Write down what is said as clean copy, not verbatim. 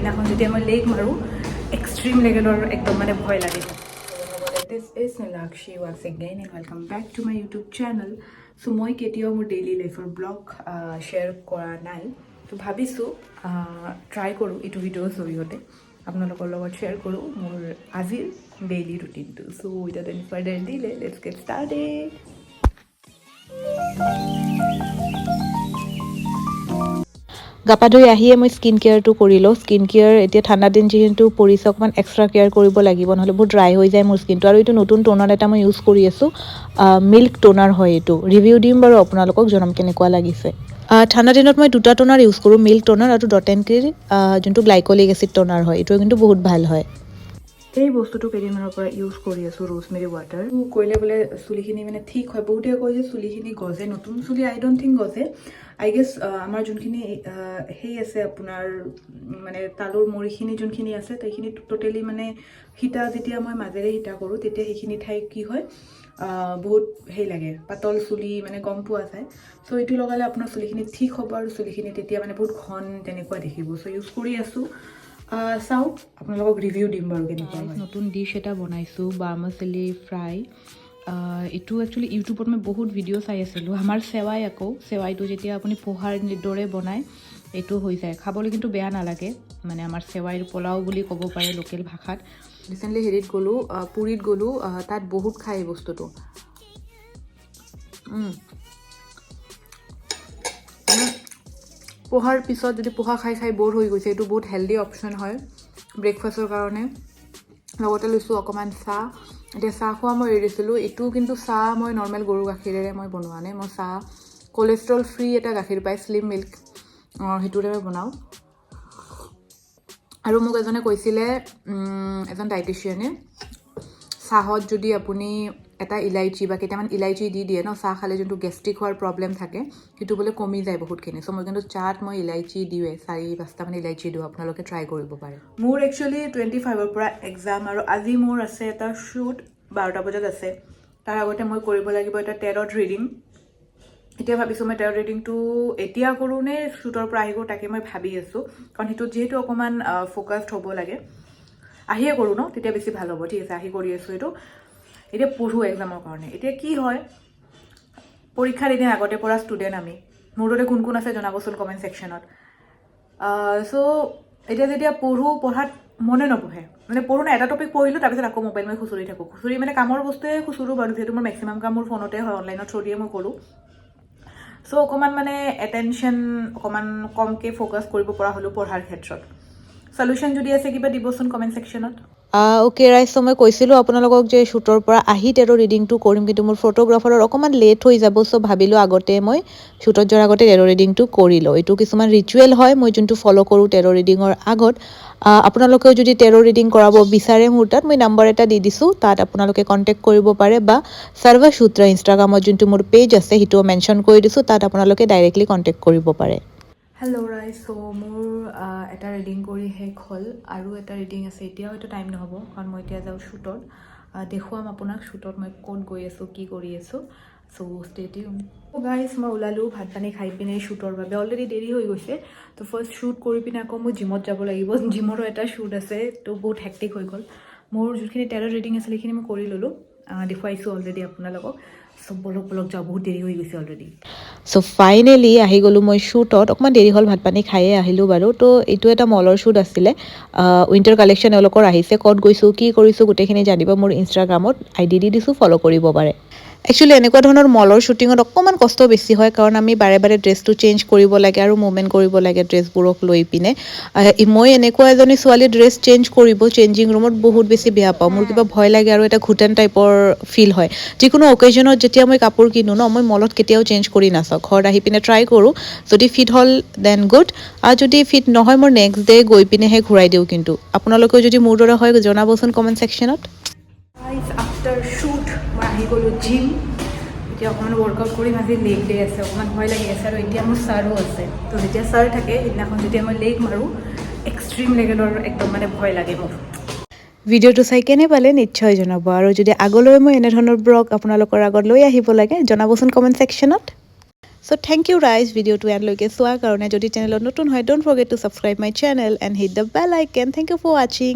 সেইদিনাখন যেতিয়া মই লেগ মাৰোঁ এক্সট্ৰিম লেভেলৰ একদম মানে ভয় লাগে। This is Nilakshi once again and welcome back to my YouTube channel. So মই কেতিয়াও মোৰ ডেইলি লাইফৰ ব্লগ শ্বেয়াৰ কৰা নাই, তো ভাবিছোঁ ট্ৰাই কৰোঁ এইটো ভিডিঅ'ৰ জৰিয়তে আপোনালোকৰ লগত শ্বেয়াৰ কৰোঁ মোৰ আজিৰ ডেইলি ৰুটিনটো। So' without any further delay let's get started. গাপা ধুই আহিয়ে মই স্কিন কেয়াৰটো কৰি লওঁ। স্কিন কেয়াৰ এতিয়া ঠাণ্ডা দিন যিহেতু পৰিছে, অকণমান এক্সট্ৰা কেয়াৰ কৰিব লাগিব, নহ'লে বহুত ড্ৰাই হৈ যায় মোৰ স্কিনটো। আৰু এইটো নতুন টোনাৰ এটা মই ইউজ কৰি আছোঁ, মিল্ক টোনাৰ হয় এইটো। ৰিভিউ দিম বাৰু আপোনালোকক, জনাম কেনেকুৱা লাগিছে। ঠাণ্ডা দিনত মই দুটা টোনাৰ ইউজ কৰোঁ, মিল্ক টোনাৰ আৰু ডট এণ্ড কিৰ যোনটো গ্লাইকলিক এচিড টোনাৰ হয়, এইটো কিন্তু বহুত ভাল হয়। এই বস্তুটো কেইদিনমানৰ পৰা ইউজ কৰি আছোঁ, ৰোজমেৰী ৱাটাৰ। কৰিলে বোলে চুলিখিনি মানে ঠিক হয়। বহুতে কয় যে চুলিখিনি গজে, নতুন চুলি আই ডোণ্ট থিংক গজে। আই গেছ আমাৰ যোনখিনি সেই আছে আপোনাৰ মানে তালুৰ মৰিখিনি যোনখিনি আছে সেইখিনি টোটেলি মানে সীতা যেতিয়া মই মাজেৰে সীতা কৰোঁ তেতিয়া সেইখিনি ঠাই কি হয় বহুত সেই লাগে, পাতল চুলি মানে গম পোৱা যায়। চ' এইটো লগালে আপোনাৰ চুলিখিনি ঠিক হ'ব আৰু চুলিখিনি তেতিয়া মানে বহুত ঘন তেনেকুৱা দেখিব। চ' ইউজ কৰি আছোঁ, চাওক আপোনালোকক ৰিভিউ দিম বাৰু কেনেকুৱা। নতুন ডিছ এটা বনাইছোঁ, বাৰ্মাচেলি ফ্ৰাই। এইটো একচুৱেলি ইউটিউবত মই বহুত ভিডিঅ' চাই আছিলোঁ। আমাৰ চেৱাই আকৌ চেৱাইটো যেতিয়া আপুনি পোহাৰ দৰে বনায় এইটো হৈ যায়, খাবলৈ কিন্তু বেয়া নালাগে। মানে আমাৰ চেৱাইৰ পোলাও বুলি ক'ব পাৰে লোকেল ভাষাত। ৰিচেণ্টলি হেৰিত গ'লোঁ, পুৰীত গ'লোঁ, তাত বহুত খায় এই বস্তুটো। পোহাৰ পিছত যদি পোহা খাই খাই বৰ হৈ গৈছে, এইটো বহুত হেল্ডি অপশ্যন হয় ব্ৰেকফাষ্টৰ কাৰণে। লগতে লৈছোঁ অকণমান চাহ। এতিয়া চাহ খোৱা মই এৰি দিছিলোঁ। এইটো কিন্তু চাহ মই নৰ্মেল গৰু গাখীৰেৰে মই বনোৱা নাই, মই চাহ কলেষ্ট্ৰল ফ্ৰী এটা গাখীৰ পাই স্লিম মিল্ক, সেইটোৰে মই বনাওঁ। আৰু মোক এজনে কৈছিলে, এজন ডাইটিচিয়ানে, চাহত যদি আপুনি এটা ইলাইচি বা কেইটামান ইলাইচি দি দিয়ে ন, চাহ খালে যোনটো গেষ্ট্ৰিক হোৱাৰ প্ৰব্লেম থাকে সেইটো বোলে কমি যায় বহুতখিনি। চ' মই কিন্তু চাহত মই ইলাইচি দিওঁৱে, 4-5টামান ইলাইচি দিওঁ, আপোনালোকে ট্ৰাই কৰিব পাৰে। মোৰ একচুৱেলি 25ৰ পৰা এক্সাম, আৰু আজি মোৰ আছে এটা শ্বুট 12টা বজাত আছে। তাৰ আগতে মই কৰিব লাগিব এটা টেৰট ৰিডিং। এতিয়া ভাবিছোঁ মই টেৰট ৰিডিংটো এতিয়া কৰোঁ নে শ্বুটৰ পৰা আহি কৰোঁ তাকে মই ভাবি আছোঁ, কাৰণ সেইটোত যিহেতু অকণমান ফ'কাছড হ'ব লাগে। আহিয়ে কৰোঁ ন, তেতিয়া বেছি ভাল হ'ব। ঠিক আছে, আহি কৰি আছোঁ এইটো। এতিয়া পঢ়োঁ এক্সামৰ কাৰণে। এতিয়া কি হয়, পৰীক্ষাৰ এদিন আগতে পৰা ষ্টুডেণ্ট আমি, মোৰ দৰে কোন কোন আছে জনাবচোন কমেণ্ট ছেকশ্যনত। চ' এতিয়া যেতিয়া পঢ়াত মনে নবহে, মানে পঢ়োঁ না, এটা টপিক পঢ়িলোঁ তাৰপিছত আকৌ মোবাইল মই খুচৰি থাকোঁ। খুচৰি মানে কামৰ বস্তুৱে খুচৰোঁ বাৰু, যিহেতু মোৰ মেক্সিমাম কাম মোৰ ফোনতে হয়, অনলাইনৰ থ্ৰু দিয়ে মই কৰোঁ। চ' অকণমান মানে এটেনশ্যন অকণমান কমকৈ ফ'কাছ কৰিব পৰা হ'লোঁ পঢ়াৰ ক্ষেত্ৰত। চলিউশ্যন যদি আছে কিবা দিবচোন কমেণ্ট ছেকশ্যনত। অ'কে ৰাইজ, চ' মই কৈছিলোঁ আপোনালোকক যে শ্বুটৰ পৰা আহি টেৰ' ৰিডিংটো কৰিম, কিন্তু মোৰ ফটোগ্ৰাফাৰৰ অকণমান লেট হৈ যাব। চ' ভাবিলোঁ আগতে মই শ্বুটত যোৱাৰ আগতে টেৰ' ৰিডিংটো কৰি লওঁ। এইটো কিছুমান ৰিচুৱেল হয় মই যোনটো ফ'ল' কৰোঁ টেৰ' ৰিডিঙৰ আগত। আপোনালোকেও যদি টেৰ' ৰিডিং কৰাব বিচাৰে মোৰ তাত মই নাম্বাৰ এটা দি দিছোঁ, তাত আপোনালোকে কণ্টেক্ট কৰিব পাৰে, বা সৰ্বসূত্ৰ ইনষ্টাগ্ৰামত যোনটো মোৰ পেজ আছে সেইটোও মেনশ্যন কৰি দিছোঁ, তাত আপোনালোকে ডাইৰেক্টলি কণ্টেক্ট কৰিব পাৰে। হেল্ল' ৰাইজ, চ' মোৰ এটা ৰিডিং কৰি শেষ হ'ল, আৰু এটা ৰিডিং আছে। এতিয়া হয়তো টাইম নহ'ব, কাৰণ মই এতিয়া যাওঁ শ্বুটত। দেখুৱাম আপোনাক শ্বুটত মই ক'ত গৈ আছোঁ, কি কৰি আছোঁ। চ' ষ্টে টিউন। গাইজ, মই ওলালোঁ ভাত পানী খাই পিনে শ্বুটৰ বাবে। অলৰেডি দেৰি হৈ গৈছে, তো ফাৰ্ষ্ট শ্বুট কৰি পিনে আকৌ মই জিমত যাব লাগিব। জিমৰো এটা শ্বুট আছে, তো বহুত হেক্টিক হৈ গ'ল। মোৰ যোনখিনি টেৰ' ৰিডিং আছিল সেইখিনি মই কৰি ল'লোঁ, দেখুৱাইছোঁ অলৰেডি আপোনালোকক। চ' বলক যাওঁ, বহুত দেৰি হৈ গৈছে অলৰেডি। চ' ফাইনেলি আহি গ'লোঁ মই শ্বুটত। অকণমান দেৰি হ'ল, ভাত পানী খায়ে আহিলোঁ বাৰু। তো এইটো এটা মলৰ শ্বুট আছিলে, উইণ্টাৰ কালেকশ্যন এওঁলোকৰ আহিছে। ক'ত গৈছোঁ, কি কৰিছোঁ গোটেইখিনি জানিব মোৰ ইনষ্টাগ্ৰামত ID দি দিছোঁ, ফ'ল' কৰিব পাৰে। একচুৱেলি এনেকুৱা ধৰণৰ মলৰ শ্বুটিঙত অকণমান কষ্ট বেছি হয়, কাৰণ আমি বাৰে বাৰে ড্ৰেছটো চেঞ্জ কৰিব লাগে আৰু মুভমেণ্ট কৰিব লাগে ড্ৰেছবোৰক লৈ পিনে। মই এনেকুৱা এজনী ছোৱালী ড্ৰেছ চেঞ্জ কৰিব চেঞ্জিং ৰুমত বহুত বেছি বেয়া পাওঁ। মোৰ কিবা ভয় লাগে আৰু এটা ঘুটেন টাইপৰ ফিল হয়। যিকোনো অকেজনত যেতিয়া মই কাপোৰ কিনো ন, মই মলত কেতিয়াও চেঞ্জ কৰি নাচাওঁ। ঘৰত আহি পিনে ট্ৰাই কৰোঁ, যদি ফিট হ'ল দেন গুড, আৰু যদি ফিট নহয় মই নেক্সট ডে গৈ পিনেহে ঘূৰাই দিওঁ। কিন্তু আপোনালোকেও যদি মোৰ দৰে হয় জনাবচোন কমেণ্ট ছেকশ্যনত। আফটাৰ শ্বুট মই আহি গ'লোঁ জিম। এতিয়া অকণমান ৱৰ্কআউট কৰিম, আজি লেগ ডে আছে, অকণমান ভয় লাগি আছে। আৰু এতিয়া মোৰ ছাৰো আছে, তো যেতিয়া ছাৰ থাকে সেইদিনাখন যেতিয়া মই লেগ মাৰোঁ এক্সট্ৰিম লেভেলৰ একদম মানে ভয় লাগে মোৰ। ভিডিঅ'টো চাই কেনে পালে নিশ্চয় জনাব, আৰু যদি আগলৈ মই এনেধৰণৰ ব্লগ আপোনালোকৰ আগত লৈ আহিব লাগে জনাবচোন কমেণ্ট ছেকশ্যনত। চ' চ' থেংক ইউ ৰাইজ ভিডিঅ'টো ইয়ালৈকে চোৱাৰ কাৰণে যদি চেনেলত নতুন হয় don't forget to subscribe my channel and hit the bell icon thank you for ৱাচিং